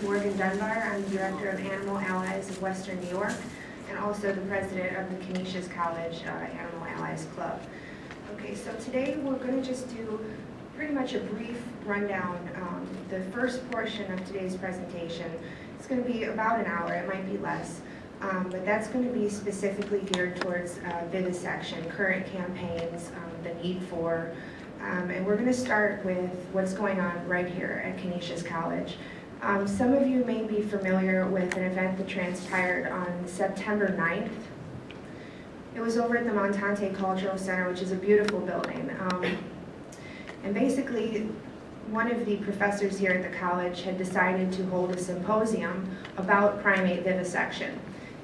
Morgan Dunbar. I'm the Director of Animal Allies of Western New York and also the President of the Canisius College Animal Allies Club. Okay, so today we're going to just do pretty much a brief rundown. The first portion of today's presentation is going to be about an hour, it might be less, but that's going to be specifically geared towards vivisection, current campaigns, the need for, and we're going to start with what's going on right here at Canisius College. Some of you may be familiar with an event that transpired on September 9th. It was over at the Montante Cultural Center, which is a beautiful building. And basically, one of the professors here at the college had decided to hold a symposium about primate vivisection.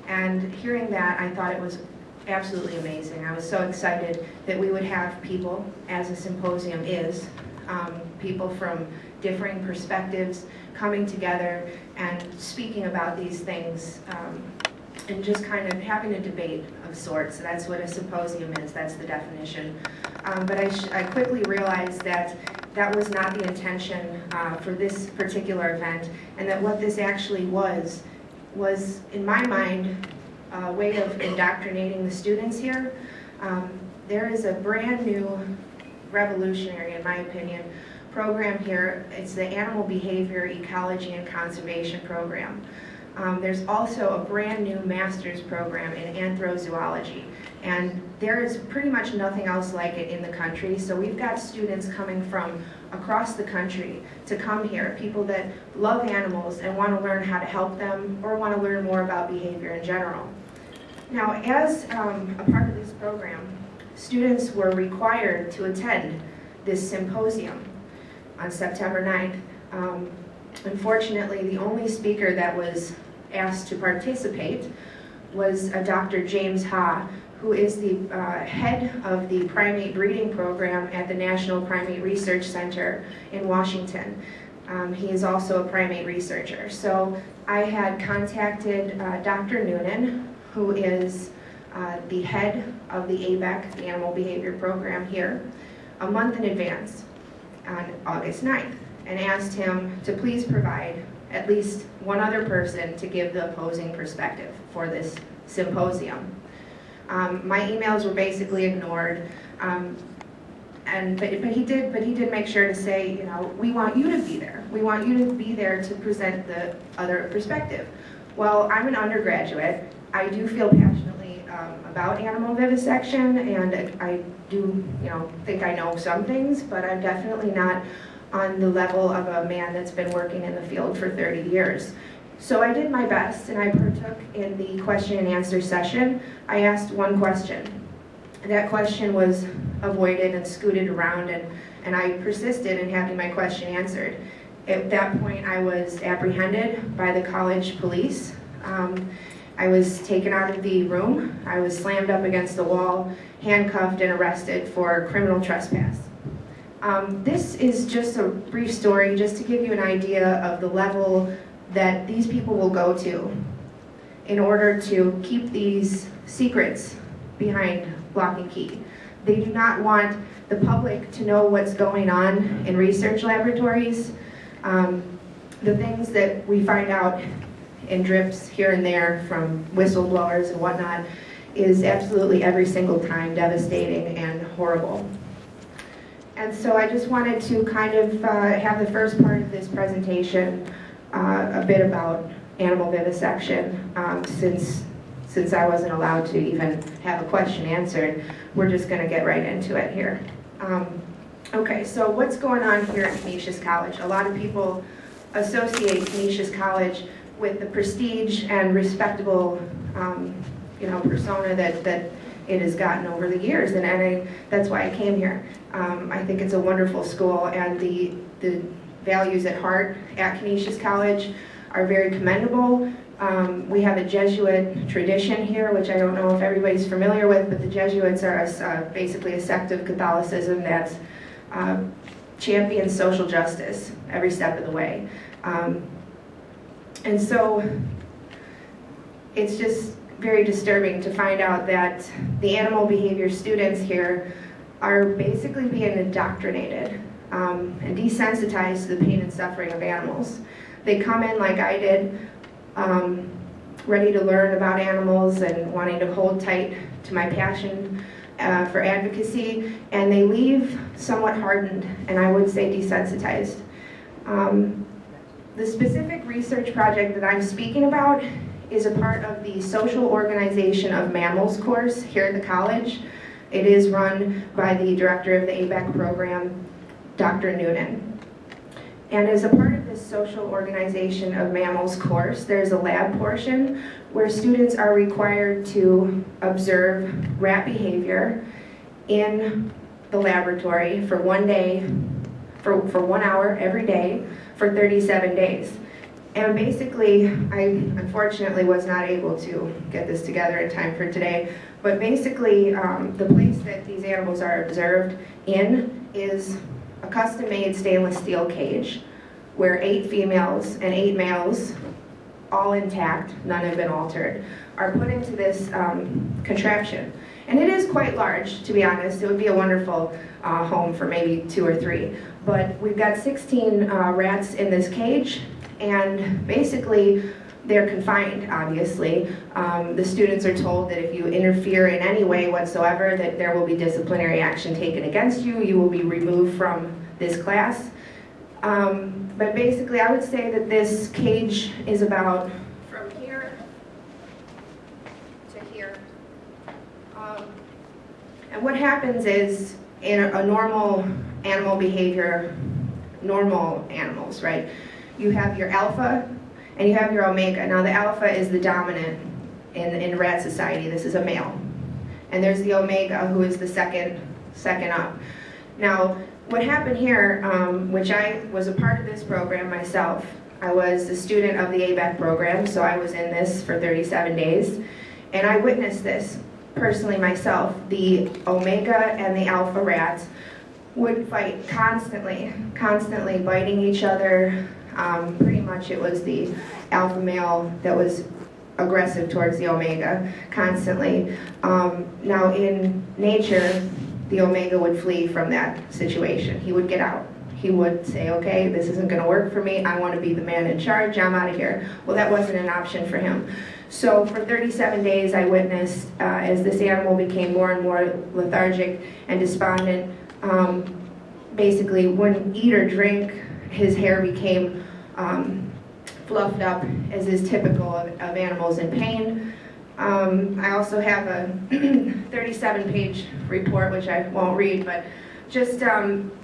And hearing that, I thought it was absolutely amazing. I was so excited that we would have people, as a symposium is, people from differing perspectives coming together and speaking about these things and just kind of having a debate of sorts. So that's what a symposium is, that's the definition. But I quickly realized that that was not the intention for this particular event, and that what this actually was, in my mind, a way of indoctrinating the students here. There is a brand new, revolutionary, in my opinion, program here. It's the Animal Behavior, Ecology, and Conservation program. There's also a brand new master's program in anthrozoology, and there is pretty much nothing else like it in the country. So we've got students coming from across the country to come here, people that love animals and want to learn how to help them or want to learn more about behavior in general. Now, as a part of this program, students were required to attend this symposium on September 9th. Unfortunately, the only speaker that was asked to participate was Dr. James Ha, who is the head of the primate breeding program at the National Primate Research Center in Washington. He is also a primate researcher. So I had contacted Dr. Noonan, who is the head of the ABEC, the Animal Behavior Program here, a month in advance on August 9th, and asked him to please provide at least one other person to give the opposing perspective for this symposium. My emails were basically ignored, but he did make sure to say, you know, we want you to be there. We want you to be there to present the other perspective. Well, I'm an undergraduate. I do feel passionately about animal vivisection, and I do, think I know some things, but I'm definitely not on the level of a man that's been working in the field for 30 years. So I did my best, and I partook in the question and answer session. I asked one question. That question was avoided and scooted around, and I persisted in having my question answered. At that point, I was apprehended by the college police. I was taken out of the room. I was slammed up against the wall, handcuffed, and arrested for criminal trespass. This is just a brief story just to give you an idea of the level that these people will go to in order to keep these secrets behind lock and key. They do not want the public to know what's going on in research laboratories. The things that we find out in drips here and there from whistleblowers and whatnot is absolutely every single time devastating and horrible. And so I just wanted to kind of have the first part of this presentation a bit about animal vivisection. Since I wasn't allowed to even have a question answered, we're just going to get right into it here. Okay, so what's going on here at Canisius College? A lot of people associate Canisius College with the prestige and respectable, persona that it has gotten over the years, and that's why I came here. I think it's a wonderful school, and the values at heart at Canisius College are very commendable. We have a Jesuit tradition here, which I don't know if everybody's familiar with, but the Jesuits are basically a sect of Catholicism that's champions social justice every step of the way. And so it's just very disturbing to find out that the animal behavior students here are basically being indoctrinated and desensitized to the pain and suffering of animals. They come in like I did, ready to learn about animals and wanting to hold tight to my passion for advocacy, and they leave somewhat hardened, and I would say desensitized. The specific research project that I'm speaking about is a part of the Social Organization of Mammals course here at the college. It is run by the director of the ABAC program, Dr. Noonan. And as a part of this Social Organization of Mammals course, there's a lab portion where students are required to observe rat behavior in the laboratory for 1 day, for 1 hour every day for 37 days. And basically, I unfortunately was not able to get this together in time for today, but basically the place that these animals are observed in is a custom-made stainless steel cage where 8 females and 8 males, all intact, none have been altered, are put into this contraption. And it is quite large, to be honest. It would be a wonderful home for maybe 2 or 3. But we've got 16 rats in this cage, and basically they're confined, obviously. The students are told that if you interfere in any way whatsoever, that there will be disciplinary action taken against you. You will be removed from this class. But basically, I would say that this cage is about from here to here. And what happens is, in a normal animal behavior, normal animals, right? You have your alpha and you have your omega. Now the alpha is the dominant in rat society. This is a male. And there's the omega, who is the second up. Now, what happened here, which I was a part of this program myself, I was a student of the ABAC program, so I was in this for 37 days, and I witnessed this personally myself. The omega and the alpha rats would fight constantly biting each other. Pretty much it was the alpha male that was aggressive towards the omega constantly. Now in nature, the omega would flee from that situation. He would get out. He would say, okay, this isn't going to work for me. I want to be the man in charge. I'm out of here. Well, that wasn't an option for him. So for 37 days, I witnessed as this animal became more and more lethargic and despondent. Basically, wouldn't eat or drink. His hair became fluffed up, as is typical of animals in pain. I also have a 37-page report, which I won't read, but just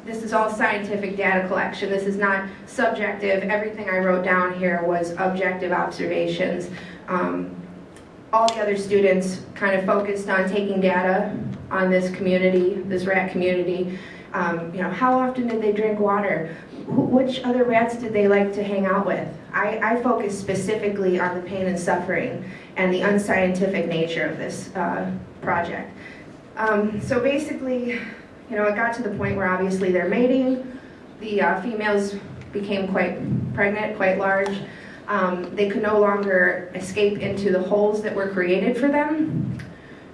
this is all scientific data collection. This is not subjective. Everything I wrote down here was objective observations. All the other students kind of focused on taking data on this community, this rat community. You know, how often did they drink water? Which other rats did they like to hang out with? I focused specifically on the pain and suffering and the unscientific nature of this project. So basically, you know, it got to the point where obviously they're mating. The females became quite pregnant, quite large. They could no longer escape into the holes that were created for them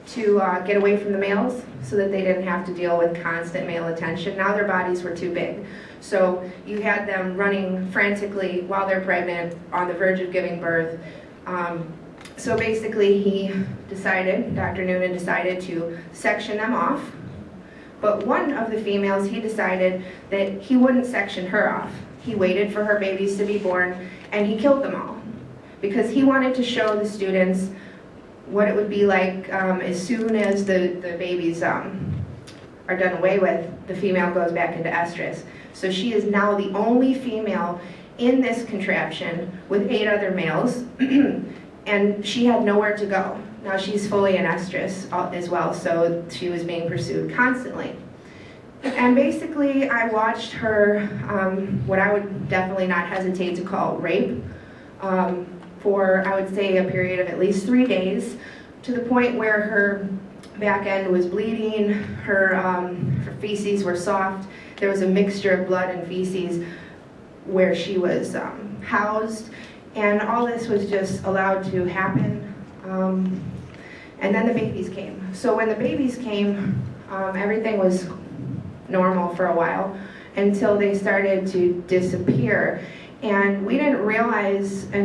to get away from the males so that they didn't have to deal with constant male attention. Now their bodies were too big. So you had them running frantically while they're pregnant, on the verge of giving birth. So basically he decided, Dr. Noonan decided to section them off. But one of the females, he decided that he wouldn't section her off. He waited for her babies to be born and he killed them all because he wanted to show the students what it would be like as soon as the babies are done away with, the female goes back into estrus. So she is now the only female in this contraption with 8 other males, and she had nowhere to go. Now she's fully in estrus as well, so she was being pursued constantly. And basically I watched her, what I would definitely not hesitate to call rape, for I would say a period of at least 3 days, to the point where her back end was bleeding, her feces were soft, there was a mixture of blood and feces where she was housed, and all this was just allowed to happen. And then the babies came. So when the babies came, everything was normal for a while until they started to disappear. And we didn't realize